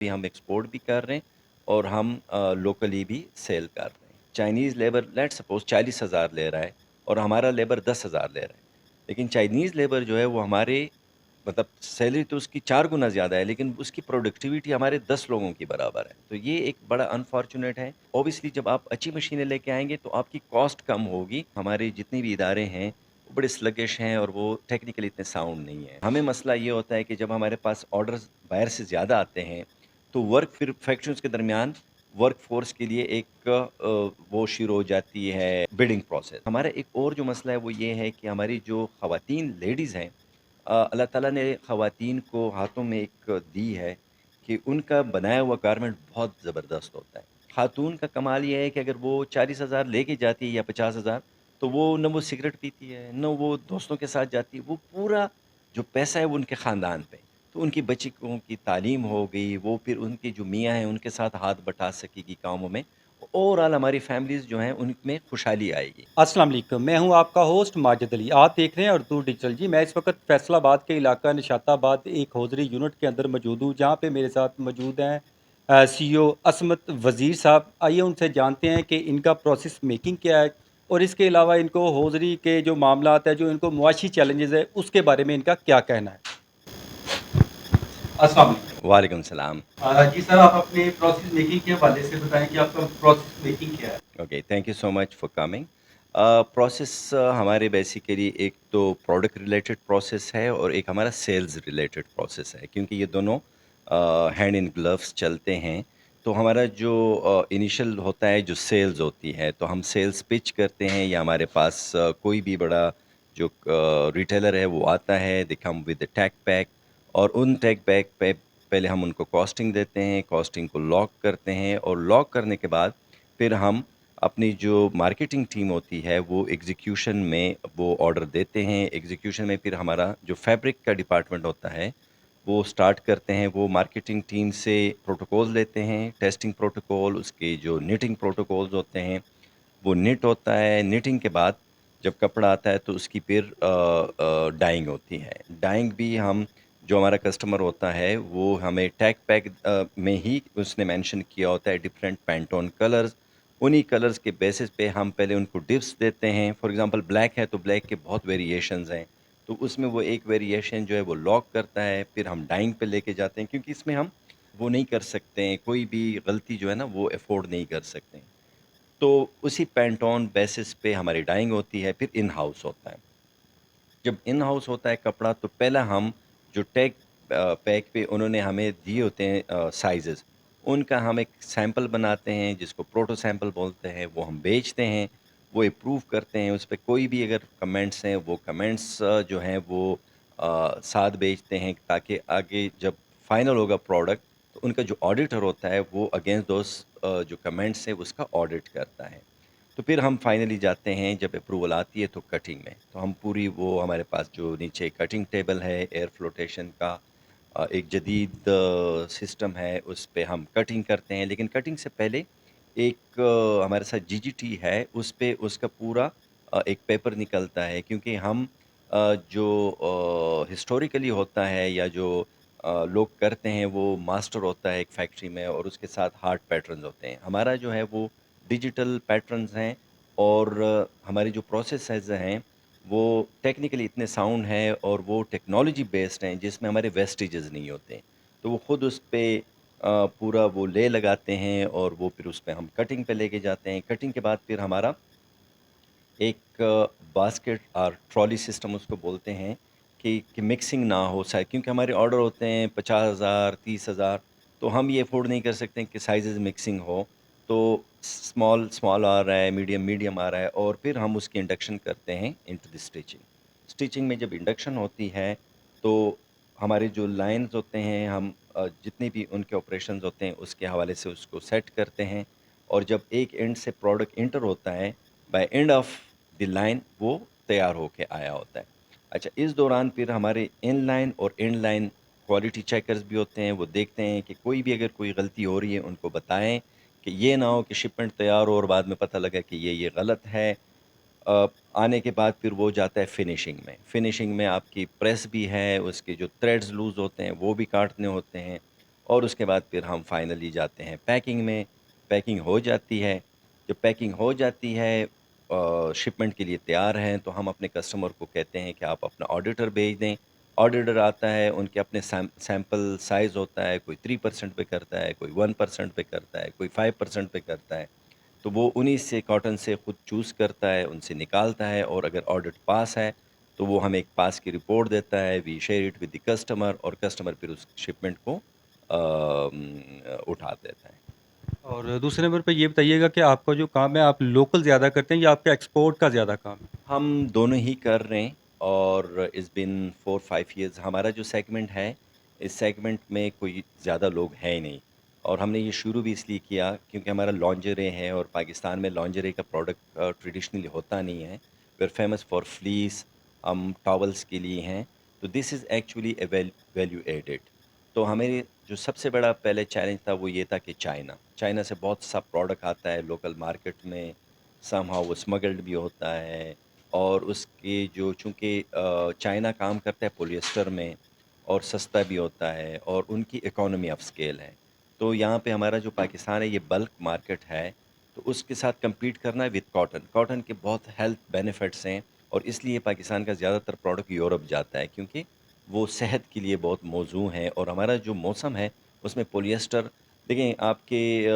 بھی ہم ایکسپورٹ بھی کر رہے ہیں اور ہم لوکلی بھی سیل کر رہے ہیں. چائنیز لیبر لیٹ سپوز 40,000 لے رہا ہے اور ہمارا لیبر 10,000 لے رہا ہے، لیکن چائنیز لیبر جو ہے وہ ہمارے مطلب سیلری تو اس کی 4 گنا زیادہ ہے، لیکن اس کی پروڈکٹیوٹی ہمارے 10 لوگوں کی برابر ہے. تو یہ ایک بڑا انفارچونیٹ ہے. اوبیسلی جب آپ اچھی مشینیں لے کے آئیں گے تو آپ کی کاسٹ کم ہوگی. ہمارے جتنے بھی ادارے ہیں وہ بڑے سلگش ہیں اور وہ ٹیکنیکلی اتنے ساؤنڈ نہیں ہیں. ہمیں مسئلہ یہ ہوتا ہے کہ جب ہمارے پاس آرڈرز باہر سے زیادہ آتے ہیں تو ورک پھر فیکٹریز کے درمیان ورک فورس کے لیے ایک وہ شروع ہو جاتی ہے بلڈنگ پروسیس. ہمارا ایک اور جو مسئلہ ہے وہ یہ ہے کہ ہماری جو خواتین لیڈیز ہیں، اللہ تعالیٰ نے خواتین کو ہاتھوں میں ایک دی ہے کہ ان کا بنایا ہوا گارمنٹ بہت زبردست ہوتا ہے. خاتون کا کمال یہ ہے کہ اگر وہ 40,000 لے کے جاتی ہے یا 50,000 تو وہ نہ وہ سگریٹ پیتی ہے نہ وہ دوستوں کے ساتھ جاتی ہے، وہ پورا جو پیسہ ہے وہ ان کے خاندان پہ. تو ان کی بچیوں کی تعلیم ہو گئی، وہ پھر ان کے جو میاں ہیں ان کے ساتھ ہاتھ بٹا سکے گی کاموں میں. اوور آل ہماری فیملیز جو ہیں ان میں خوشحالی آئے گی. السلام علیکم، میں ہوں آپ کا ہوسٹ ماجد علی. آپ دیکھ رہے ہیں اردو ڈیجیٹل. جی میں اس وقت فیصل آباد کے علاقہ نشات آباد ایک حوضری یونٹ کے اندر موجود ہوں، جہاں پہ میرے ساتھ موجود ہیں سی او عصمت وزیر صاحب. آئیے ان سے جانتے ہیں کہ ان کا پروسیس میکنگ کیا ہے، اور اس کے علاوہ ان کو حوضری کے جو معاملات ہیں، جو ان کو معاشی چیلنجز ہے، اس کے بارے میں ان کا کیا کہنا ہے. السلام علیکم. وعلیکم السلام. جی سر، آپ اپنے پروسیس میکنگ کے حوالے سے بتائیں کہ آپ کا پروسیس میکنگ کیا ہے. Okay, thank you so much for coming. Process ہمارے بیسیکلی ایک تو پروڈکٹ ریلیٹڈ پروسیس ہے اور ایک ہمارا سیلز ریلیٹڈ پروسیس ہے، کیونکہ یہ دونوں ہینڈ ان گلوز چلتے ہیں. تو ہمارا جو انیشل ہوتا ہے جو سیلز ہوتی ہے، تو ہم سیلز پچ کرتے ہیں یا ہمارے پاس کوئی بھی بڑا جو ریٹیلر ہے وہ آتا ہے، دے کم ود ٹیگ پیک، اور ان ٹیگ پیک پہ پہلے ہم ان کو کاسٹنگ دیتے ہیں، کاسٹنگ کو لاک کرتے ہیں، اور لاک کرنے کے بعد پھر ہم اپنی جو مارکیٹنگ ٹیم ہوتی ہے وہ ایگزیکیوشن میں وہ آرڈر دیتے ہیں. ایگزیکیوشن میں پھر ہمارا جو فیبرک کا ڈپارٹمنٹ ہوتا ہے وہ سٹارٹ کرتے ہیں. وہ مارکیٹنگ ٹیم سے پروٹوکول لیتے ہیں، ٹیسٹنگ پروٹوکول، اس کے جو نیٹنگ پروٹوکولز ہوتے ہیں وہ نیٹ ہوتا ہے. نیٹنگ کے بعد جب کپڑا آتا ہے تو اس کی پھر ڈائنگ ہوتی ہے. ڈائنگ بھی ہم جو ہمارا کسٹمر ہوتا ہے وہ ہمیں ٹیگ پیک میں ہی اس نے مینشن کیا ہوتا ہے ڈفرینٹ پینٹون کلرز. انہی کلرز کے بیسس پہ ہم پہلے ان کو ڈپس دیتے ہیں. فار ایگزامپل بلیک ہے تو بلیک کے بہت ویریشنز ہیں، تو اس میں وہ ایک ویریشن جو ہے وہ لاک کرتا ہے. پھر ہم ڈائنگ پہ لے کے جاتے ہیں، کیونکہ اس میں ہم وہ نہیں کر سکتے ہیں، کوئی بھی غلطی جو ہے نا وہ افورڈ نہیں کر سکتے ہیں. تو اسی پینٹون بیسس پہ ہماری ڈائنگ ہوتی ہے. پھر ان ہاؤس ہوتا ہے. جب ان ہاؤس ہوتا ہے کپڑا تو پہلا ہم جو ٹیگ پیک پہ انہوں نے ہمیں دیے ہوتے ہیں سائزز، ان کا ہم ایک سیمپل بناتے ہیں جس کو پروٹو سیمپل بولتے ہیں. وہ ہم بیچتے ہیں، وہ اپروو کرتے ہیں. اس پہ کوئی بھی اگر کمنٹس ہیں وہ کمنٹس جو ہیں وہ ساتھ بیچتے ہیں، تاکہ آگے جب فائنل ہوگا پروڈکٹ تو ان کا جو آڈیٹر ہوتا ہے وہ اگینسٹ دوز جو کمنٹس ہیں اس کا آڈٹ کرتا ہے. تو پھر ہم فائنلی جاتے ہیں جب اپروول آتی ہے تو کٹنگ میں. تو ہم پوری وہ ہمارے پاس جو نیچے کٹنگ ٹیبل ہے ایئر فلوٹیشن کا ایک جدید سسٹم ہے، اس پہ ہم کٹنگ کرتے ہیں. لیکن کٹنگ سے پہلے ایک ہمارے ساتھ جی جی ٹی ہے، اس پہ اس کا پورا ایک پیپر نکلتا ہے. کیونکہ ہم جو ہسٹوریکلی ہوتا ہے یا جو لوگ کرتے ہیں وہ ماسٹر ہوتا ہے ایک فیکٹری میں، اور اس کے ساتھ ہارڈ پیٹرنز ہوتے ہیں. ہمارا جو ہے وہ ڈیجیٹل پیٹرنز ہیں، اور ہماری جو پروسیسز ہیں وہ ٹیکنیکلی اتنے ساؤنڈ ہیں اور وہ ٹیکنالوجی بیسڈ ہیں جس میں ہمارے ویسٹیجز نہیں ہوتے. تو وہ خود اس پہ پورا وہ لے لگاتے ہیں، اور وہ پھر اس پہ ہم کٹنگ پہ لے کے جاتے ہیں. کٹنگ کے بعد پھر ہمارا ایک باسکٹ اور ٹرالی سسٹم اس کو بولتے ہیں کہ مکسنگ نہ ہو سائے، کیونکہ ہمارے آرڈر ہوتے ہیں 50,000 30,000، تو ہم یہ افورڈ نہیں کر سکتے کہ سائزز مکسنگ ہو. تو اسمال آ رہا ہے، میڈیم آ رہا ہے، اور پھر ہم اس کی انڈکشن کرتے ہیں انٹو دی اسٹیچنگ. اسٹیچنگ میں جب انڈکشن ہوتی ہے تو ہمارے جو لائنز ہوتے ہیں ہم جتنے بھی ان کے آپریشنز ہوتے ہیں اس کے حوالے سے اس کو سیٹ کرتے ہیں. اور جب ایک اینڈ سے پروڈکٹ انٹر ہوتا ہے، by and of the line وہ تیار ہو کے آیا ہوتا ہے. اچھا، اس دوران پھر ہمارے ان لائن اور اینڈ لائن کوالٹی چیکرز بھی ہوتے ہیں. وہ دیکھتے ہیں کہ کوئی بھی اگر کوئی غلطی ہو رہی ہے ان کو بتائیں، کہ یہ نہ ہو کہ شپمنٹ تیار ہو اور بعد میں پتہ لگا کہ یہ غلط ہے. آنے کے بعد پھر وہ جاتا ہے فنیشنگ میں. فنیشنگ میں آپ کی پریس بھی ہے، اس کے جو تھریڈز لوز ہوتے ہیں وہ بھی کاٹنے ہوتے ہیں، اور اس کے بعد پھر ہم فائنلی جاتے ہیں پیکنگ میں. پیکنگ ہو جاتی ہے. جب پیکنگ ہو جاتی ہے شپمنٹ کے لیے تیار ہیں تو ہم اپنے کسٹمر کو کہتے ہیں کہ آپ اپنا آڈیٹر بھیج دیں. آڈیٹر آتا ہے, ان کے اپنے سیمپل سائز ہوتا ہے, کوئی 3% پہ کرتا ہے, کوئی 1% پہ کرتا ہے, کوئی 5% پہ کرتا ہے. تو وہ انہی سے کاٹن سے خود چوز کرتا ہے, ان سے نکالتا ہے, اور اگر آڈٹ پاس ہے تو وہ ہمیں ایک پاس کی رپورٹ دیتا ہے. We share it with the customer, اور کسٹمر پھر اس شپمنٹ کو اٹھا دیتا ہے. اور دوسرے نمبر پہ یہ بتائیے گا کہ آپ کا جو کام ہے آپ لوکل زیادہ کرتے ہیں یا آپ کا ایکسپورٹ کا زیادہ کام ہے؟ ہم دونوں ہی کر رہے ہیں, اور اس بن 4-5 ایئرز ہمارا جو سیگمنٹ ہے, اس سیگمنٹ میں کوئی زیادہ لوگ ہیں ہی نہیں. اور ہم نے یہ شروع بھی اس لیے کیا کیونکہ ہمارا لانجرے ہے, اور پاکستان میں لانجرے کا پروڈکٹ ٹریڈیشنلی ہوتا نہیں ہے. We are famous for fleece, ہم ٹاولس کے لیے ہیں. تو this is actually a value added. تو ہمیں جو سب سے بڑا پہلے چیلنج تھا وہ یہ تھا کہ چائنا سے بہت سا پروڈکٹ آتا ہے لوکل مارکیٹ میں, سم ہاؤ وہ اسمگلڈ بھی ہوتا ہے. اور اس کے جو چونکہ چائنا کام کرتا ہے پولیسٹر میں, اور سستا بھی ہوتا ہے, اور ان کی اکانومی آف اسکیل ہے. تو یہاں پہ ہمارا جو پاکستان ہے یہ بلک مارکیٹ ہے, تو اس کے ساتھ کمپیٹ کرنا ہے وتھ کاٹن کے بہت ہیلتھ بینیفٹس ہیں. اور اس لیے پاکستان کا زیادہ تر پروڈکٹ یورپ جاتا ہے کیونکہ وہ صحت کے لیے بہت موزوں ہے. اور ہمارا جو موسم ہے اس میں پولیسٹر, دیکھیں آپ کے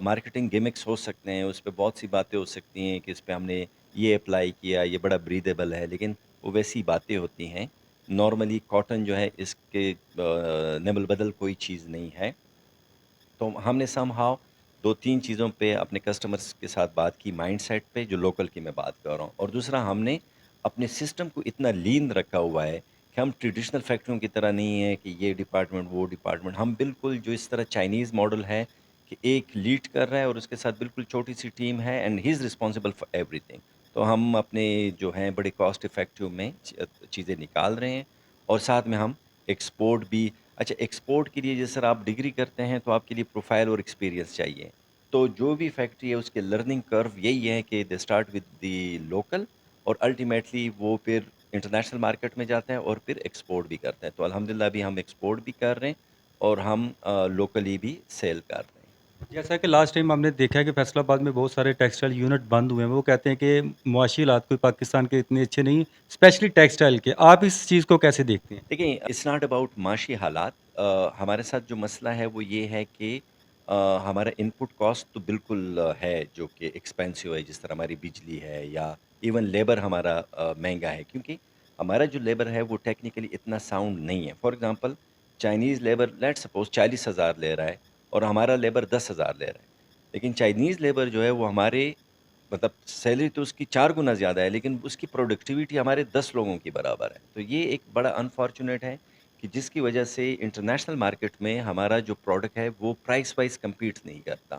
مارکیٹنگ گیمکس ہو سکتے ہیں, اس پہ بہت سی باتیں ہو سکتی ہیں کہ اس پہ ہم نے یہ اپلائی کیا, یہ بڑا بریدیبل ہے, لیکن وہ ویسی باتیں ہوتی ہیں. نارملی کاٹن جو ہے اس کے نبل بدل کوئی چیز نہیں ہے. تو ہم نے سم ہاؤ 2-3 چیزوں پہ اپنے کسٹمرس کے ساتھ بات کی, مائنڈ سیٹ پہ جو لوکل کی میں بات کر رہا ہوں. اور دوسرا ہم نے اپنے سسٹم کو اتنا لین رکھا ہوا ہے کہ ہم ٹریڈیشنل فیکٹریوں کی طرح نہیں ہے کہ یہ ڈپارٹمنٹ وہ ڈپارٹمنٹ. ہم بالکل جو اس طرح چائنیز ماڈل ہے کہ ایک لیڈ کر رہا ہے اور اس کے ساتھ بالکل چھوٹی سی ٹیم ہے, and he is responsible for every thing. تو ہم اپنے جو ہیں بڑے کاسٹ افیکٹو میں چیزیں نکال رہے ہیں. اور ساتھ میں ہم ایکسپورٹ بھی. اچھا, ایکسپورٹ کے لیے جیسے سر آپ ڈگری کرتے ہیں تو آپ کے لیے پروفائل اور ایکسپیرینس چاہیے. تو جو بھی فیکٹری ہے اس کے لرننگ کرو یہی ہے کہ they start with the local, اور الٹیمیٹلی وہ پھر انٹرنیشنل مارکیٹ میں جاتا ہے اور پھر ایکسپورٹ بھی کرتا ہے. تو الحمدللہ ابھی ہم ایکسپورٹ بھی کر رہے ہیں, اور ہم لوکلی بھی سیل کر رہے ہیں. جیسا کہ لاسٹ ٹائم ہم نے دیکھا ہے کہ فیصل آباد میں بہت سارے ٹیکسٹائل یونٹ بند ہوئے ہیں. وہ کہتے ہیں کہ معاشی حالات کوئی پاکستان کے اتنے اچھے نہیں, اسپیشلی ٹیکسٹائل کے. آپ اس چیز کو کیسے دیکھتے ہیں؟ دیکھیں, اٹس ناٹ اباؤٹ معاشی حالات. ہمارے ساتھ جو مسئلہ ہے وہ یہ ہے کہ ہمارا ان پٹ کاسٹ تو بالکل ہے جو کہ ایکسپینسو ہے, جس طرح ہماری بجلی ہے, یا ایون لیبر ہمارا مہنگا ہے کیونکہ ہمارا جو لیبر ہے وہ ٹیکنیکلی اتنا ساؤنڈ نہیں ہے. For example Chinese labour let suppose 40,000 لے رہا ہے, اور ہمارا لیبر 10,000 لے رہا ہے. لیکن چائنیز لیبر جو ہے وہ ہمارے مطلب سیلری تو اس کی 4 گنا زیادہ ہے, لیکن اس کی پروڈکٹیوٹی ہمارے 10 لوگوں کی برابر ہے. تو یہ ایک بڑا انفارچونیٹ ہے کہ جس کی وجہ سے انٹرنیشنل مارکیٹ میں ہمارا جو پروڈکٹ ہے وہ پرائس وائز کمپیٹ نہیں کرتا.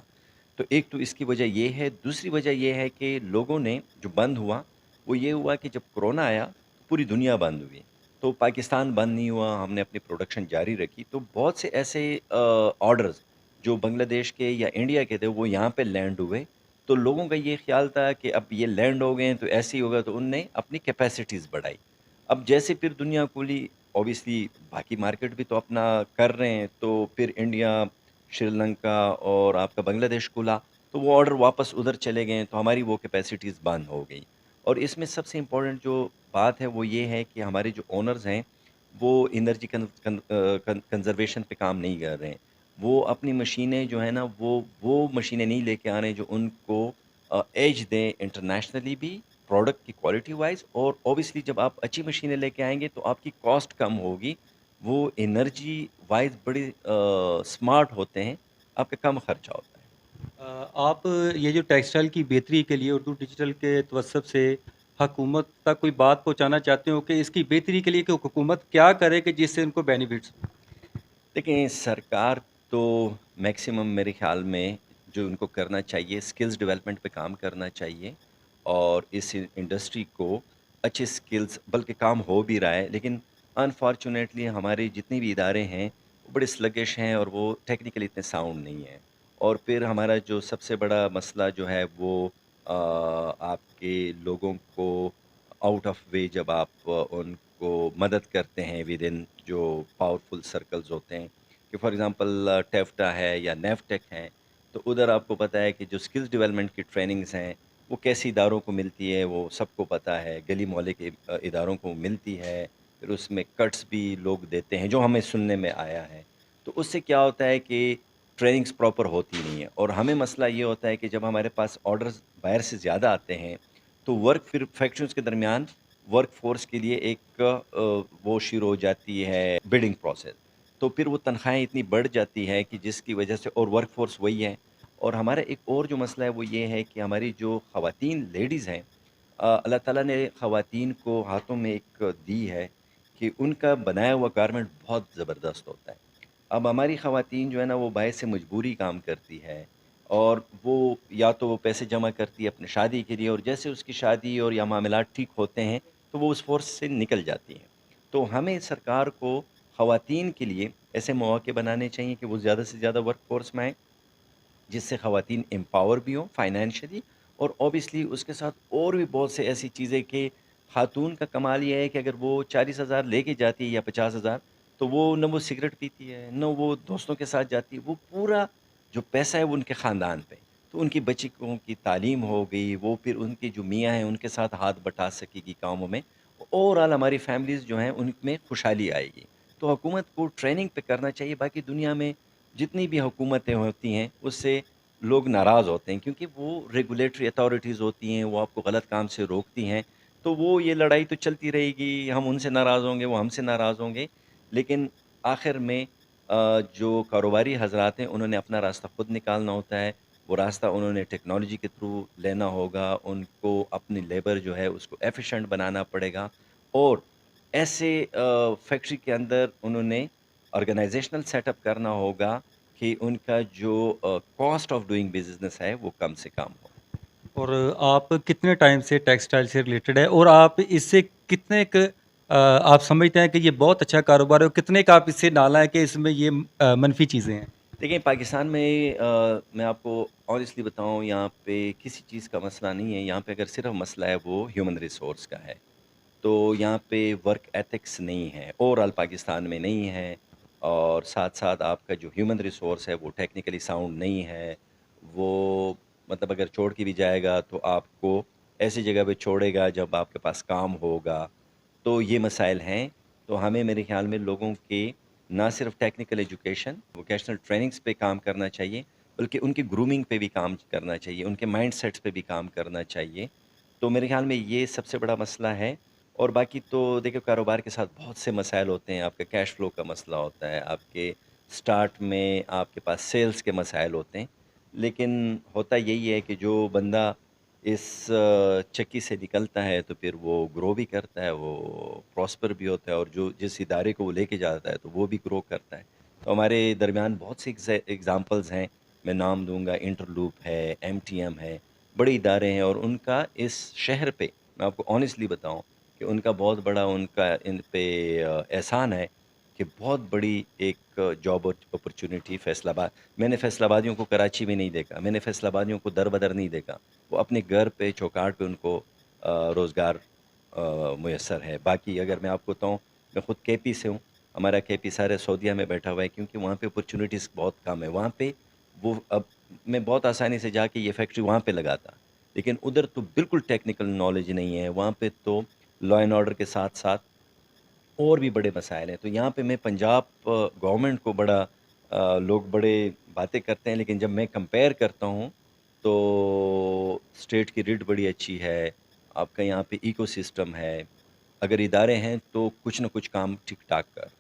تو ایک تو اس کی وجہ یہ ہے. دوسری وجہ یہ ہے کہ لوگوں نے جو بند ہوا وہ یہ ہوا کہ جب کرونا آیا تو پوری دنیا بند ہوئی, تو پاکستان بند نہیں ہوا, ہم نے اپنی پروڈکشن جاری رکھی. تو بہت سے ایسے آرڈرز جو بنگلہ دیش کے یا انڈیا کے تھے وہ یہاں پہ لینڈ ہوئے. تو لوگوں کا یہ خیال تھا کہ اب یہ لینڈ ہو گئے ہیں تو ایسے ہی ہوگا, تو ان نے اپنی کیپیسٹیز بڑھائی. اب جیسے پھر دنیا کھلی, اوبیسلی باقی مارکیٹ بھی تو اپنا کر رہے ہیں, تو پھر انڈیا, شری لنکا اور آپ کا بنگلہ دیش کھلا, تو وہ آرڈر واپس ادھر چلے گئے, تو ہماری وہ کیپیسٹیز بند ہو گئی. اور اس میں سب سے امپورٹنٹ جو بات ہے وہ یہ ہے کہ ہمارے جو اونرز ہیں وہ انرجی کنزرویشن پہ کام نہیں کر رہے ہیں. وہ اپنی مشینیں جو ہیں نا وہ مشینیں نہیں لے کے آ رہے ہیں جو ان کو ایج دیں انٹرنیشنلی بھی پروڈکٹ کی کوالٹی وائز. اور اوبیسلی جب آپ اچھی مشینیں لے کے آئیں گے تو آپ کی کاسٹ کم ہوگی. وہ انرجی وائز بڑے اسمارٹ ہوتے ہیں, آپ کا کم خرچہ ہوتا ہے. آپ یہ جو ٹیکسٹائل کی بہتری کے لیے اردو ڈیجیٹل کے توسط سے حکومت تک کوئی بات پہنچانا چاہتے ہو کہ اس کی بہتری کے لیے کہ حکومت کیا کرے کہ جس سے ان کو بینیفٹس؟ دیکھیں, سرکار تو میکسیمم میرے خیال میں جو ان کو کرنا چاہیے اسکلز ڈیولپمنٹ پہ کام کرنا چاہیے, اور اس انڈسٹری کو اچھے اسکلز, بلکہ کام ہو بھی رہا ہے, لیکن انفارچونیٹلی ہمارے جتنے بھی ادارے ہیں وہ بڑے سلگش ہیں اور وہ ٹیکنیکلی اتنے ساؤنڈ نہیں ہیں. اور پھر ہمارا جو سب سے بڑا مسئلہ جو ہے وہ آپ کے لوگوں کو آؤٹ آف وے جب آپ ان کو مدد کرتے ہیں ود ان جو پاورفل سرکلز ہوتے ہیں, کہ فار ایگزامپل ٹیفٹا ہے یا نیفٹیک ہے، تو ادھر آپ کو پتہ ہے کہ جو اسکلز ڈیولپمنٹ کی ٹریننگز ہیں وہ کیسی اداروں کو ملتی ہے، وہ سب کو پتہ ہے، گلی محلے کے اداروں کو ملتی ہے، پھر اس میں کٹس بھی لوگ دیتے ہیں جو ہمیں سننے میں آیا ہے۔ تو اس سے کیا ہوتا ہے کہ ٹریننگز پراپر ہوتی نہیں ہے، اور ہمیں مسئلہ یہ ہوتا ہے کہ جب ہمارے پاس آرڈرز باہر سے زیادہ آتے ہیں تو ورک پھر فیکٹریز کے درمیان ورک فورس کے لیے ایک وہ شروع ہو جاتی ہے بڈنگ پروسیس، تو پھر وہ تنخواہیں اتنی بڑھ جاتی ہے کہ جس کی وجہ سے، اور ورک فورس وہی ہے، اور ہمارا ایک اور جو مسئلہ ہے وہ یہ ہے کہ ہماری جو خواتین لیڈیز ہیں، اللہ تعالیٰ نے خواتین کو ہاتھوں میں ایک دی ہے کہ ان کا بنایا ہوا گارمنٹ بہت زبردست ہوتا ہے۔ اب ہماری خواتین جو ہے نا وہ باعث سے مجبوری کام کرتی ہے، اور وہ یا تو وہ پیسے جمع کرتی ہے اپنی شادی کے لیے، اور جیسے اس کی شادی اور یا معاملات ٹھیک ہوتے ہیں تو وہ اس فورس سے نکل جاتی ہیں۔ تو ہمیں سرکار کو خواتین کے لیے ایسے مواقع بنانے چاہیے کہ وہ زیادہ سے زیادہ ورک فورس میں آئیں، جس سے خواتین امپاور بھی ہوں فائنینشلی، اور اوبیسلی اس کے ساتھ اور بھی بہت سے ایسی چیزیں کہ خاتون کا کمال یہ ہے کہ اگر وہ 40,000 لے کے جاتی ہے یا 50,000، تو وہ نہ وہ سگریٹ پیتی ہے، نہ وہ دوستوں کے ساتھ جاتی ہے، وہ پورا جو پیسہ ہے وہ ان کے خاندان پہ، تو ان کی بچیوں کی تعلیم ہو گئی، وہ پھر ان کی جو میاں ہیں ان کے ساتھ ہاتھ بٹا سکے گی کاموں میں، اوور آل ہماری فیملیز جو ہیں ان میں خوشحالی آئے گی۔ تو حکومت کو ٹریننگ پہ کرنا چاہیے، باقی دنیا میں جتنی بھی حکومتیں ہوتی ہیں اس سے لوگ ناراض ہوتے ہیں، کیونکہ وہ ریگولیٹری اتھارٹیز ہوتی ہیں، وہ آپ کو غلط کام سے روکتی ہیں، تو وہ یہ لڑائی تو چلتی رہے گی، ہم ان سے ناراض ہوں گے، وہ ہم سے ناراض ہوں گے، لیکن آخر میں جو کاروباری حضرات ہیں انہوں نے اپنا راستہ خود نکالنا ہوتا ہے، وہ راستہ انہوں نے ٹیکنالوجی کے تھرو لینا ہوگا، ان کو اپنی لیبر جو ہے اس کو ایفیشینٹ بنانا پڑے گا، اور ایسے فیکٹری کے اندر انہوں نے آرگنائزیشنل سیٹ اپ کرنا ہوگا کہ ان کا جو کاسٹ آف ڈوئنگ بزنس ہے وہ کم سے کم ہو۔ اور آپ کتنے ٹائم سے ٹیکسٹائل سے ریلیٹڈ ہے اور آپ اس سے کتنے آپ سمجھتے ہیں کہ یہ بہت اچھا کاروبار ہے اور کتنے کا آپ اس سے نالا ہے کہ اس میں یہ منفی چیزیں ہیں؟ دیکھیں پاکستان میں میں آپ کو آنیسٹلی بتاؤں، یہاں پہ کسی چیز کا مسئلہ نہیں ہے، یہاں پہ اگر صرف مسئلہ ہے وہ ہیومن ریسورس کا ہے، تو یہاں پہ ورک ایتھکس نہیں ہے، اوور آل پاکستان میں نہیں ہے، اور ساتھ ساتھ آپ کا جو ہیومن ریسورس ہے وہ ٹیکنیکلی ساؤنڈ نہیں ہے، وہ مطلب اگر چھوڑ کے بھی جائے گا تو آپ کو ایسی جگہ پہ چھوڑے گا جب آپ کے پاس کام ہوگا، تو یہ مسائل ہیں۔ تو ہمیں میرے خیال میں لوگوں کے نہ صرف ٹیکنیکل ایجوکیشن ووکیشنل ٹریننگز پہ کام کرنا چاہیے، بلکہ ان کی گرومنگ پہ بھی کام کرنا چاہیے، ان کے مائنڈ سیٹس پہ بھی کام کرنا چاہیے، تو میرے خیال میں یہ سب سے بڑا مسئلہ ہے۔ اور باقی تو دیکھو کاروبار کے ساتھ بہت سے مسائل ہوتے ہیں، آپ کے کیش فلو کا مسئلہ ہوتا ہے، آپ کے سٹارٹ میں آپ کے پاس سیلز کے مسائل ہوتے ہیں، لیکن ہوتا یہی ہے کہ جو بندہ اس چکی سے نکلتا ہے تو پھر وہ گرو بھی کرتا ہے، وہ پراسپر بھی ہوتا ہے، اور جو جس ادارے کو وہ لے کے جاتا ہے تو وہ بھی گرو کرتا ہے۔ تو ہمارے درمیان بہت سی ایگزامپلز ہیں، میں نام دوں گا، انٹرلوپ ہے، ایم ٹی ایم ہے، بڑے ادارے ہیں، اور ان کا اس شہر پہ میں آپ کو آنیسٹلی بتاؤں کہ ان کا بہت بڑا ان کا ان پہ احسان ہے کہ بہت بڑی ایک جاب اپرچونٹی فیصل آباد، میں نے فیصل آبادیوں کو کراچی میں نہیں دیکھا، میں نے فیصل آبادیوں کو در بدر نہیں دیکھا، وہ اپنے گھر پہ چوکاٹ پہ ان کو روزگار میسر ہے۔ باقی اگر میں آپ کو بتاؤں، میں خود کے پی سے ہوں، ہمارا کے پی سارے سعودیہ میں بیٹھا ہوا ہے، کیونکہ وہاں پہ اپرچونیٹیز بہت کم ہے، وہاں پہ وہ اب میں بہت آسانی سے جا کے یہ فیکٹری وہاں پہ لگاتا، لیکن ادھر تو بالکل ٹیکنیکل نالج نہیں ہے، وہاں پہ تو لا اینڈ آرڈر کے ساتھ ساتھ اور بھی بڑے مسائل ہیں۔ تو یہاں پہ میں پنجاب گورنمنٹ کو بڑا لوگ بڑے باتیں کرتے ہیں، لیکن جب میں کمپیئر کرتا ہوں تو اسٹیٹ کی ریٹ بڑی اچھی ہے، آپ کا یہاں پہ ایکو سسٹم ہے، اگر ادارے ہیں تو کچھ نہ کچھ کام ٹھیک ٹھاک کر